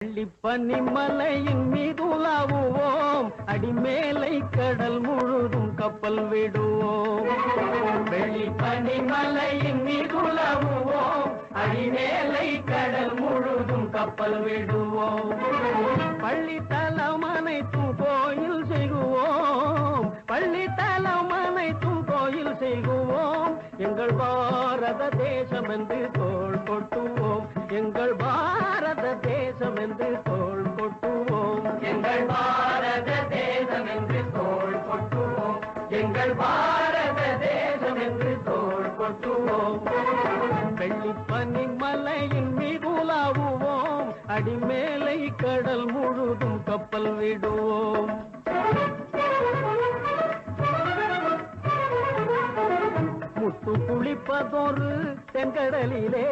பனிமலையின் மீது உலாவுவோம், அடிமேலை கடல் முழுதும் கப்பல் விடுவோம். வெள்ளி பனிமலையின் மீது உலாவுவோம், அடிமேலை கடல் முழுதும் கப்பல் விடுவோம். பள்ளித்தலம் அனைத்தும் கோயில் செய்குவோம், பள்ளித்தலம் அனைத்தும் கோயில் செய்குவோம். எங்கள் பாரத தேசம் என்று தோள் கொட்டுவோம், எங்கள் பாரத தேசம் என்று தோள் கொட்டுவோம், எங்கள் பாரத தேசம் என்று தோள் கொட்டுவோம், எங்கள் பாரத தேசம் என்று தோள் கொட்டுவோம். வெள்ளிப்பனி மலையின் மீது உலாவுவோம், அடிமேலை கடல் முழுதும் கப்பல் விடுவோம். முத்து குளிப்பதொரு தென்கடலிலே,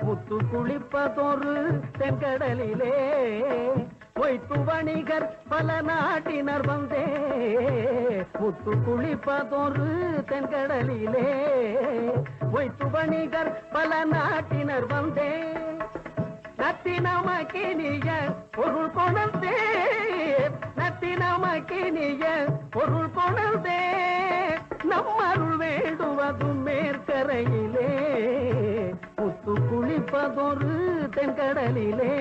முத்து குளிப்பதொரு தென்கடலிலே, பொய்த்து வணிகர் பல நாட்டினர் வந்தே. முத்து குளிப்பதொரு தென்கடலிலே, பொய்த்து வணிகர் பல நாட்டினர் வந்தே. நத்தினமக்கினிய பொருள் கொணர்ந்தே, நத்தினமக்கினிய பொருள் கொணர்ந்தே. நம்மருள் வேண்டுவதும் மேற்கரையிலே, முத்து குளிப்பதொரு தென்கடலிலே.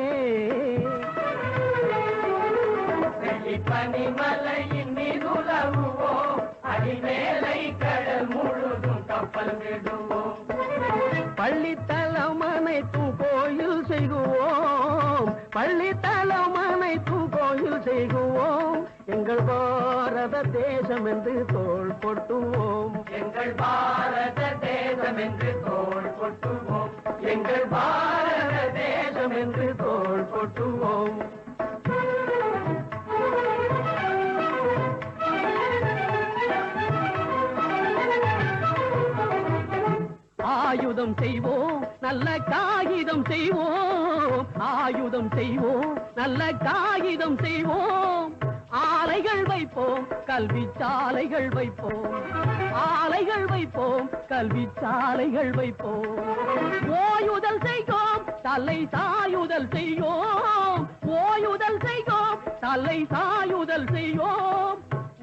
பனிமலையின் மீது உலாவுவோம், அடிமேலை கடல் முழுதும் கப்பல் விடுவோம். பள்ளித்தலம் அனைத்தும் கோயில் செய்குவோம், பள்ளித்தலம் அனைத்தும் கோயில் செய்குவோம். எங்கள் பாரத தேசம் என்று தோள் கொட்டுவோம், எங்கள் பாரத தேசம் என்று தோள் கொட்டுவோம், எங்கள் பாரத தேசம் என்று தோள் கொட்டுவோம். ஆயுதம் செய்வோம், நல்ல காகிதம் செய்வோம், ஆயுதம் செய்வோம், நல்ல காகிதம் செய்வோம். ஆலைகள் வைப்போம், கல்வி சாலைகள் வைப்போம், ஆலைகள் வைப்போம், கல்வி சாலைகள் வைப்போம். ஓயுதல் செய்வோம், தலை சாயுதல் செய்வோம், ஓயுதல் செய்வோம், தலை சாயுதல் செய்வோம்.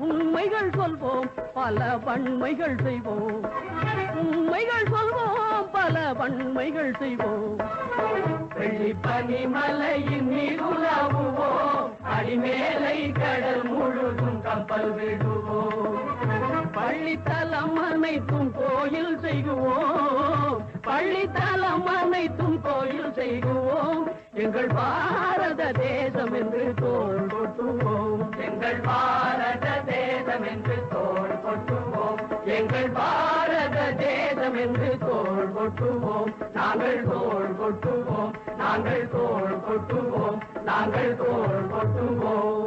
உண்மைகள் சொல்வோம், பல வன்மைகள் செய்வோம், உண்மைகள் சொல்வோம், பல வன்மைகள் செய்வோம். வெள்ளிப்பனிமலையின் மீது உலாவுவோம், அடிமேலை கடல் முழுதும் கப்பல் விடுவோம். பள்ளித்தலம் அனைத்தும் கோயில் செய்குவோம், பள்ளித்தலம் அனைத்தும் கோயில் செய்குவோம். எங்கள் பாரத தேசம் என்று தோள் கொட்டுவோம், எங்கள் பாரத தேசம் என்று தோள் கொட்டுவோம், எங்கள் பாரத தேசம் என்று தோள் கொட்டுவோம். நாங்கள் தோள் கொட்டுவோம், நாங்கள் தோள் கொட்டுவோம், நாங்கள் தோள் கொட்டுவோம்.